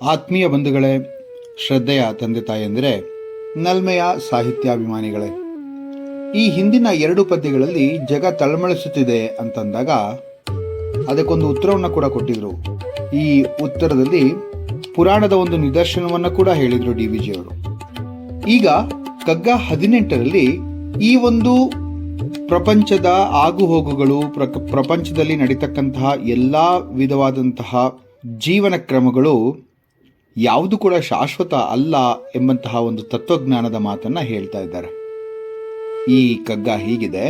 ಆತ್ಮೀಯ ಬಂಧುಗಳೇ, ಶ್ರದ್ಧೆಯ ತಂದೆ ತಾಯಂದಿರೇ, ನಲ್ಮೆಯ ಸಾಹಿತ್ಯಾಭಿಮಾನಿಗಳೇ, ಈ ಹಿಂದಿನ 2 ಪದ್ಯಗಳಲ್ಲಿ ಜಗ ತಳಮಳಿಸುತ್ತಿದೆ ಅಂತಂದಾಗ ಅದಕ್ಕೊಂದು ಉತ್ತರವನ್ನು ಕೂಡ ಕೊಟ್ಟಿದ್ರು. ಈ ಉತ್ತರದಲ್ಲಿ ಪುರಾಣದ ಒಂದು ನಿದರ್ಶನವನ್ನು ಕೂಡ ಹೇಳಿದ್ರು DVG ಅವರು. ಈಗ ಕಗ್ಗ 18ರಲ್ಲಿ ಈ ಒಂದು ಪ್ರಪಂಚದ ಆಗುಹೋಗುಗಳು, ಪ್ರಪಂಚದಲ್ಲಿ ನಡೀತಕ್ಕಂತಹ ಎಲ್ಲ ವಿಧವಾದಂತಹ ಜೀವನ ಕ್ರಮಗಳು ಯಾವುದು ಕೂಡ ಶಾಶ್ವತ ಅಲ್ಲ ಎಂಬಂತಹ ಒಂದು ತತ್ವಜ್ಞಾನದ ಮಾತನ್ನ ಹೇಳ್ತಾ ಇದ್ದಾರೆ. ಈ ಕಗ್ಗ ಹೀಗಿದೆ: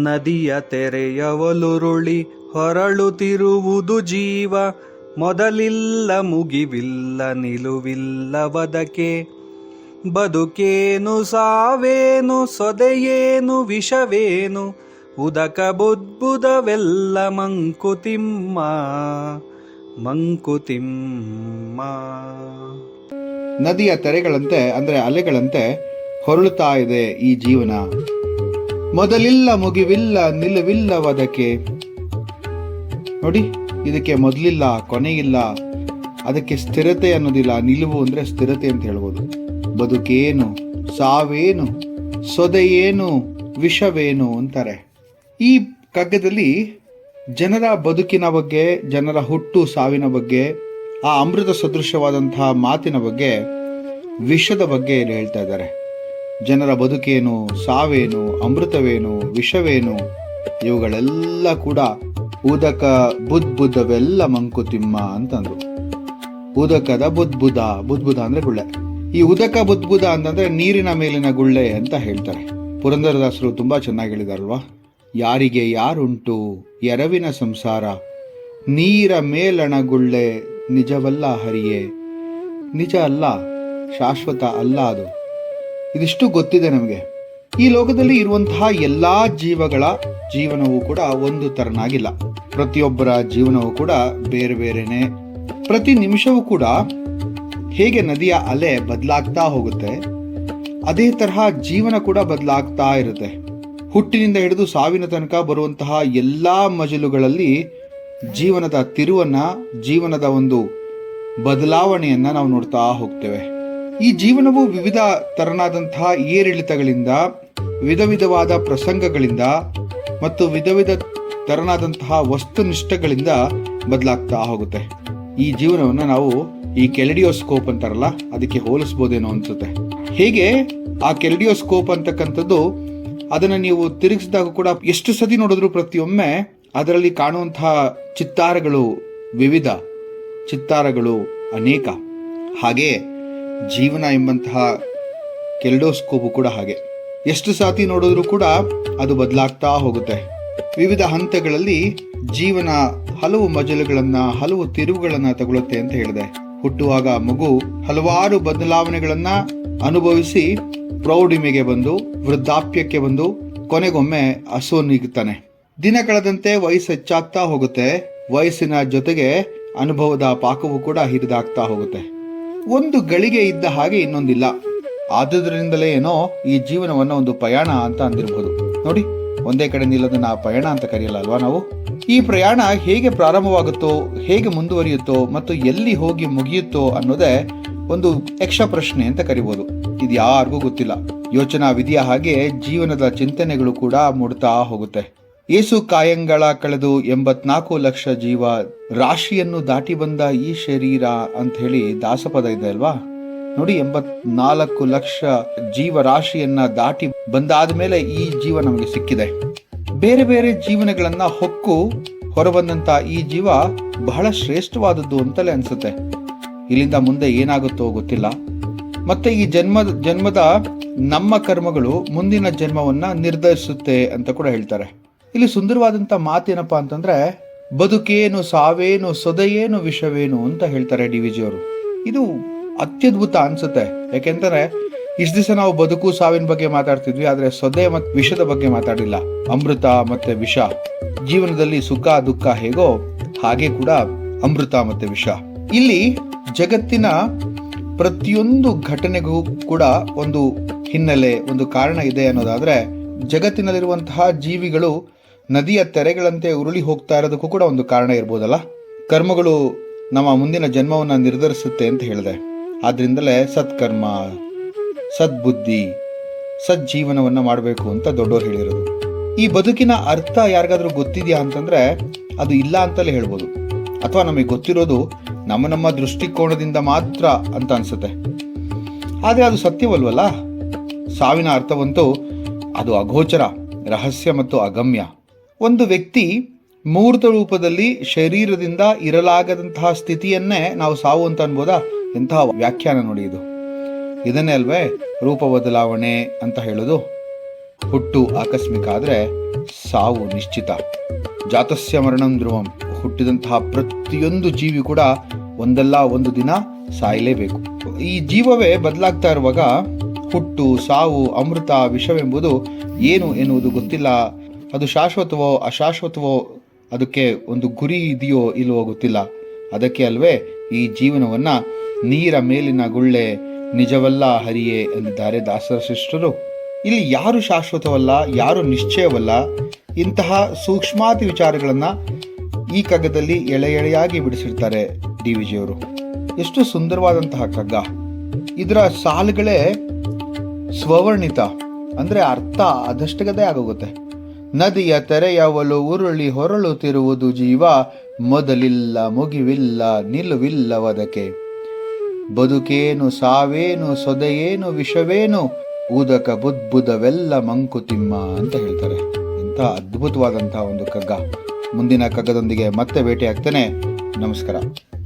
ನದಿಯ ತೆರೆಯವಲುರುಳಿ ಹೊರಳುತ್ತಿರುವುದು ಜೀವ, ಮೊದಲಿಲ್ಲ ಮುಗಿವಿಲ್ಲ ನಿಲುವಿಲ್ಲವದಕ್ಕೆ. ಬದುಕೇನು ಸಾವೇನು ಸೊದೆಯೇನು ವಿಷವೇನು, ಉದಕ ಬುದ್ಬುದವೆಲ್ಲ ಮಂಕುತಿಮ್ಮ ಮಂಕುತಿಮ್ಮ. ನದಿಯ ತೆರೆಗಳಂತೆ ಅಂದ್ರೆ ಅಲೆಗಳಂತೆ ಹೊರಳುತ್ತಾ ಇದೆ ಈ ಜೀವನ. ಮೊದಲಿಲ್ಲ ಮುಗಿವಿಲ್ಲ ನಿಲುವಿಲ್ಲವದಕ್ಕೆ. ನೋಡಿ, ಇದಕ್ಕೆ ಮೊದಲಿಲ್ಲ ಕೊನೆಯಿಲ್ಲ, ಅದಕ್ಕೆ ಸ್ಥಿರತೆ ಅನ್ನೋದಿಲ್ಲ. ನಿಲುವು ಅಂದ್ರೆ ಸ್ಥಿರತೆ ಅಂತ ಹೇಳ್ಬೋದು. ಬದುಕೇನು ಸಾವೇನು ಸೊದೆಯೇನು ವಿಷವೇನು ಅಂತಾರೆ. ಈ ಕಗ್ಗದಲ್ಲಿ ಜನರ ಬದುಕಿನ ಬಗ್ಗೆ, ಜನರ ಹುಟ್ಟು ಸಾವಿನ ಬಗ್ಗೆ, ಆ ಅಮೃತ ಸದೃಶವಾದಂತಹ ಮಾತಿನ ಬಗ್ಗೆ, ವಿಷದ ಬಗ್ಗೆ ಹೇಳ್ತಾ ಇದ್ದಾರೆ. ಜನರ ಬದುಕೇನು, ಸಾವೇನು, ಅಮೃತವೇನು, ವಿಷವೇನು, ಇವುಗಳೆಲ್ಲ ಕೂಡ ಉದಕ ಬುದ್ಬುದವೆಲ್ಲ ಮಂಕುತಿಮ್ಮ ಅಂತಂದ್ರು. ಉದಕದ ಬುದ್ಬುದ, ಬುದ್ಬುದ ಅಂದ್ರೆ ಗುಳ್ಳೆ. ಈ ಉದಕ ಬುದ್ಬುದ ಅಂತಂದ್ರೆ ನೀರಿನ ಮೇಲಿನ ಗುಳ್ಳೆ ಅಂತ ಹೇಳ್ತಾರೆ. ಪುರಂದರದಾಸರು ತುಂಬಾ ಚೆನ್ನಾಗಿ ಹೇಳಿದಾರಲ್ವಾ: ಯಾರಿಗೆ ಯಾರುಂಟು ಎರವಿನ ಸಂಸಾರ, ನೀರ ಮೇಲಣ ಗುಳ್ಳೆ ನಿಜವಲ್ಲ ಹರಿಯೇ. ನಿಜ ಅಲ್ಲ, ಶಾಶ್ವತ ಅಲ್ಲ ಅದು. ಇದಿಷ್ಟು ಗೊತ್ತಿದೆ ನಮಗೆ. ಈ ಲೋಕದಲ್ಲಿ ಇರುವಂತಹ ಎಲ್ಲಾ ಜೀವಗಳ ಜೀವನವೂ ಕೂಡ ಒಂದು ತರನಾಗಿಲ್ಲ. ಪ್ರತಿಯೊಬ್ಬರ ಜೀವನವೂ ಕೂಡ ಬೇರೆ ಬೇರೆನೆ. ಪ್ರತಿ ನಿಮಿಷವೂ ಕೂಡ ಹೇಗೆ ನದಿಯ ಅಲೆ ಬದಲಾಗ್ತಾ ಹೋಗುತ್ತೆ, ಅದೇ ತರಹ ಜೀವನ ಕೂಡ ಬದಲಾಗ್ತಾ ಇರುತ್ತೆ. ಹುಟ್ಟಿನಿಂದ ಹಿಡಿದು ಸಾವಿನ ತನಕ ಬರುವಂತಹ ಎಲ್ಲಾ ಮಜಲುಗಳಲ್ಲಿ ಜೀವನದ ತಿರುವನ್ನ, ಜೀವನದ ಒಂದು ಬದಲಾವಣೆಯನ್ನ ನಾವು ನೋಡ್ತಾ ಹೋಗ್ತೇವೆ. ಈ ಜೀವನವು ವಿವಿಧ ತರನಾದಂತಹ ಏರಿಳಿತಗಳಿಂದ, ವಿಧ ವಿಧವಾದ ಪ್ರಸಂಗಗಳಿಂದ ಮತ್ತು ವಿಧ ವಿಧ ತರನಾದಂತಹ ವಸ್ತುನಿಷ್ಠಗಳಿಂದ ಬದಲಾಗ್ತಾ ಹೋಗುತ್ತೆ. ಈ ಜೀವನವನ್ನ ನಾವು ಈ ಕೆಲಿಡಿಯೋಸ್ಕೋಪ್ ಅಂತಾರಲ್ಲ, ಅದಕ್ಕೆ ಹೋಲಿಸಬಹುದೇನೋ ಅನ್ಸುತ್ತೆ. ಹೇಗೆ ಆ ಕೆಲಿಡಿಯೋಸ್ಕೋಪ್ ಅಂತಕ್ಕಂಥದ್ದು, ಅದನ್ನ ನೀವು ತಿರುಗಿಸಿದಾಗ ಕೂಡ ಎಷ್ಟು ಸತಿ ನೋಡಿದ್ರು ಪ್ರತಿಯೊಮ್ಮೆ ಅದರಲ್ಲಿ ಕಾಣುವಂತಹ ಚಿತ್ತಾರಗಳು ವಿವಿಧ, ಚಿತ್ತಾರಗಳು ಅನೇಕ. ಹಾಗೆ ಜೀವನ ಎಂಬಂತಹ ಕೆಲಿಡೋಸ್ಕೋಪ್ ಕೂಡ ಹಾಗೆ. ಎಷ್ಟು ಸಾತಿ ನೋಡಿದ್ರು ಕೂಡ ಅದು ಬದಲಾಗ್ತಾ ಹೋಗುತ್ತೆ. ವಿವಿಧ ಹಂತಗಳಲ್ಲಿ ಜೀವನ ಹಲವು ಮಜಲುಗಳನ್ನ, ಹಲವು ತಿರುವುಗಳನ್ನ ತಗೊಳುತ್ತೆ ಅಂತ ಹೇಳಿದೆ. ಹುಟ್ಟುವಾಗ ಮಗು ಹಲವಾರು ಬದಲಾವಣೆಗಳನ್ನ ಅನುಭವಿಸಿ ಪ್ರೌಢಿಮೆಗೆ ಬಂದು, ವೃದ್ಧಾಪ್ಯಕ್ಕೆ ಬಂದು, ಕೊನೆಗೊಮ್ಮೆ ಅಸೋನಿಗುತ್ತಾನೆ. ದಿನ ಕಳೆದಂತೆ ವಯಸ್ಸು ಹೆಚ್ಚಾಗ್ತಾ ಹೋಗುತ್ತೆ. ವಯಸ್ಸಿನ ಜೊತೆಗೆ ಅನುಭವದ ಪಾಕವು ಕೂಡ ಹಿರಿದಾಗ್ತಾ ಹೋಗುತ್ತೆ. ಒಂದು ಗಳಿಗೆ ಇದ್ದ ಹಾಗೆ ಇನ್ನೊಂದಿಲ್ಲ. ಆದುದರಿಂದಲೇ ಏನೋ ಈ ಜೀವನವನ್ನ ಒಂದು ಪ್ರಯಾಣ ಅಂತ ಅಂದಿರಬಹುದು. ನೋಡಿ, ಒಂದೇ ಕಡೆ ನಿಲ್ಲೋದನ್ನ ಪಯಣ ಅಂತ ಕರೆಯಲ್ಲ ಅಲ್ವಾ ನಾವು? ಈ ಪ್ರಯಾಣ ಹೇಗೆ ಪ್ರಾರಂಭವಾಗುತ್ತೋ, ಹೇಗೆ ಮುಂದುವರಿಯುತ್ತೋ ಮತ್ತು ಎಲ್ಲಿ ಹೋಗಿ ಮುಗಿಯುತ್ತೋ ಅನ್ನೋದೇ ಒಂದು ಯಕ್ಷ ಪ್ರಶ್ನೆ ಅಂತ ಕರಿಬಹುದು. ಇದು ಯಾರಿಗೂ ಗೊತ್ತಿಲ್ಲ. ಯೋಚನಾ ವಿಧಿಯ ಹಾಗೆ ಜೀವನದ ಚಿಂತನೆಗಳು ಕೂಡ ಮೂಡ್ತಾ ಹೋಗುತ್ತೆ. ಏಸು ಕಾಯಂಗಳ ಕಳೆದು 84 ಲಕ್ಷ ಜೀವ ರಾಶಿಯನ್ನು ದಾಟಿ ಬಂದ ಈ ಶರೀರ ಅಂತ ಹೇಳಿ ದಾಸಪದ ಇದೆ ಅಲ್ವಾ? ನೋಡಿ, 84 ಲಕ್ಷ ಜೀವರಾಶಿಯನ್ನ ದಾಟಿ ಬಂದಾದ ಮೇಲೆ ಈ ಜೀವ ನಮಗೆ ಸಿಕ್ಕಿದೆ. ಬೇರೆ ಬೇರೆ ಜೀವನಗಳನ್ನ ಹೊಕ್ಕು ಹೊರಬಂದಂತ ಈ ಜೀವ ಬಹಳ ಶ್ರೇಷ್ಠವಾದದ್ದು ಅಂತಲೇ ಅನ್ಸುತ್ತೆ. ಇಲ್ಲಿಂದ ಮುಂದೆ ಏನಾಗುತ್ತೋ ಗೊತ್ತಿಲ್ಲ. ಮತ್ತೆ ಈ ಜನ್ಮದ ನಮ್ಮ ಕರ್ಮಗಳು ಮುಂದಿನ ಜನ್ಮವನ್ನ ನಿರ್ಧರಿಸುತ್ತೆ ಅಂತ ಕೂಡ ಹೇಳ್ತಾರೆ. ಇಲ್ಲಿ ಸುಂದರವಾದಂತ ಮಾತೇನಪ್ಪಾ ಅಂತಂದ್ರೆ, ಬದುಕೇನು ಸಾವೇನು ಸೊದೆಯೇನು ವಿಷವೇನು ಅಂತ ಹೇಳ್ತಾರೆ DVG ಅವರು. ಇದು ಅತ್ಯದ್ಭುತ ಅನ್ಸುತ್ತೆ. ಯಾಕೆಂದ್ರೆ ಇಷ್ಟು ದಿವಸ ನಾವು ಬದುಕು ಸಾವಿನ ಬಗ್ಗೆ ಮಾತಾಡ್ತಿದ್ವಿ, ಆದ್ರೆ ಸೊದೆ ಮತ್ತು ವಿಷದ ಬಗ್ಗೆ ಮಾತಾಡಿಲ್ಲ. ಅಮೃತ ಮತ್ತೆ ವಿಷ, ಜೀವನದಲ್ಲಿ ಸುಖ ದುಃಖ ಹೇಗೋ ಹಾಗೆ ಕೂಡ ಅಮೃತ ಮತ್ತೆ ವಿಷ. ಇಲ್ಲಿ ಜಗತ್ತಿನ ಪ್ರತಿಯೊಂದು ಘಟನೆಗೂ ಕೂಡ ಒಂದು ಹಿನ್ನೆಲೆ, ಒಂದು ಕಾರಣ ಇದೆ ಅನ್ನೋದಾದ್ರೆ ಜಗತ್ತಿನಲ್ಲಿರುವಂತಹ ಜೀವಿಗಳು ನದಿಯ ತೆರೆಗಳಂತೆ ಉರುಳಿ ಹೋಗ್ತಾ ಇರೋದಕ್ಕೂ ಕೂಡ ಒಂದು ಕಾರಣ ಇರ್ಬೋದಲ್ಲ. ಕರ್ಮಗಳು ನಮ್ಮ ಮುಂದಿನ ಜನ್ಮವನ್ನು ನಿರ್ಧರಿಸುತ್ತೆ ಅಂತ ಹೇಳಿದೆ. ಆದ್ರಿಂದಲೇ ಸತ್ಕರ್ಮ, ಸದ್ಬುದ್ಧಿ, ಸಜ್ಜೀವನವನ್ನು ಮಾಡಬೇಕು ಅಂತ ದೊಡ್ಡವರು ಹೇಳಿರೋದು. ಈ ಬದುಕಿನ ಅರ್ಥ ಯಾರಿಗಾದ್ರೂ ಗೊತ್ತಿದೆಯಾ ಅಂತಂದ್ರೆ ಅದು ಇಲ್ಲ ಅಂತಲೇ ಹೇಳ್ಬೋದು. ಅಥವಾ ನಮಗೆ ಗೊತ್ತಿರೋದು ನಮ್ಮ ದೃಷ್ಟಿಕೋನದಿಂದ ಮಾತ್ರ ಅಂತ ಅನ್ಸುತ್ತೆ. ಆದರೆ ಅದು ಸತ್ಯವಲ್ವಲ್ಲ. ಸಾವಿನ ಅರ್ಥವಂತೂ ಅದು ಅಗೋಚರ, ರಹಸ್ಯ ಮತ್ತು ಅಗಮ್ಯ. ಒಂದು ವ್ಯಕ್ತಿ ಮೂರ್ತ ರೂಪದಲ್ಲಿ ಶರೀರದಿಂದ ಇರಲಾಗದಂತಹ ಸ್ಥಿತಿಯನ್ನೇ ನಾವು ಸಾವು ಅಂತ ಅನ್ಬೋದಾ? ಎಂತಹ ವ್ಯಾಖ್ಯಾನ ನೋಡಿ ಇದು. ಇದನ್ನೇ ಅಲ್ವೇ ರೂಪ ಬದಲಾವಣೆ ಅಂತ ಹೇಳೋದು. ಹುಟ್ಟು ಆಕಸ್ಮಿಕ ಆದರೆ ಸಾವು ನಿಶ್ಚಿತ. ಜಾತಸ್ಯ ಮರಣಂ ಧ್ರುವಂ. ಹುಟ್ಟಿದಂತಹ ಪ್ರತಿಯೊಂದು ಜೀವಿ ಕೂಡ ಒಂದಲ್ಲ ಒಂದು ದಿನ ಸಾಯಲೇಬೇಕು. ಈ ಜೀವವೇ ಬದಲಾಗ್ತಾ ಇರುವಾಗ ಹುಟ್ಟು, ಸಾವು, ಅಮೃತ, ವಿಷವೆಂಬುದು ಏನು ಎನ್ನುವುದು ಗೊತ್ತಿಲ್ಲ. ಅದು ಶಾಶ್ವತವೋ ಅಶಾಶ್ವತವೋ, ಅದಕ್ಕೆ ಒಂದು ಗುರಿ ಇದೆಯೋ ಇಲ್ವೋ ಗೊತ್ತಿಲ್ಲ. ಅದಕ್ಕೆ ಅಲ್ವೇ ಈ ಜೀವನವನ್ನ ನೀರ ಮೇಲಿನ ಗುಳ್ಳೆ, ನಿಜವಲ್ಲ ಹರಿಯೇ ಎಂದಿದ್ದಾರೆ ದಾಸರ ಶಿಷ್ಟರು. ಇಲ್ಲಿ ಯಾರು ಶಾಶ್ವತವಲ್ಲ, ಯಾರು ನಿಶ್ಚಯವಲ್ಲ, ಇಂತಹ ಸೂಕ್ಷ್ಮಾತಿ ವಿಚಾರಗಳನ್ನ ಈ ಕಗ್ಗದಲ್ಲಿ ಎಳೆ ಎಳೆಯಾಗಿ ಬಿಡಿಸಿರ್ತಾರೆ ಡಿ ವಿಜಿಯವರು. ಎಷ್ಟು ಸುಂದರವಾದಂತಹ ಕಗ್ಗ. ಇದರ ಸಾಲುಗಳೇ ಸ್ವವರ್ಣಿತ, ಅಂದ್ರೆ ಅರ್ಥ ಅದಷ್ಟಗದೇ ಆಗೋಗುತ್ತೆ. ನದಿಯ ತೆರೆಯವಲು ಉರುಳಿ ಹೊರಳುತ್ತಿರುವುದು ಜೀವ, ಮೊದಲಿಲ್ಲ ಮುಗಿವಿಲ್ಲ ನಿಲುವಿಲ್ಲವದಕ್ಕೆ. ಬದುಕೇನು ಸಾವೇನು ಸೊದೆಯೇನು ವಿಷವೇನು, ಉದಕ ಬುದ್ಬುದವೆಲ್ಲ ಮಂಕುತಿಮ್ಮ ಅಂತ ಹೇಳ್ತಾರೆ. ಇಂಥ ಅದ್ಭುತವಾದಂತಹ ಒಂದು ಕಗ್ಗ. ಮುಂದಿನ ಕಗ್ಗದೊಂದಿಗೆ ಮತ್ತೆ ಭೇಟಿ ಆಗ್ತೇನೆ. ನಮಸ್ಕಾರ.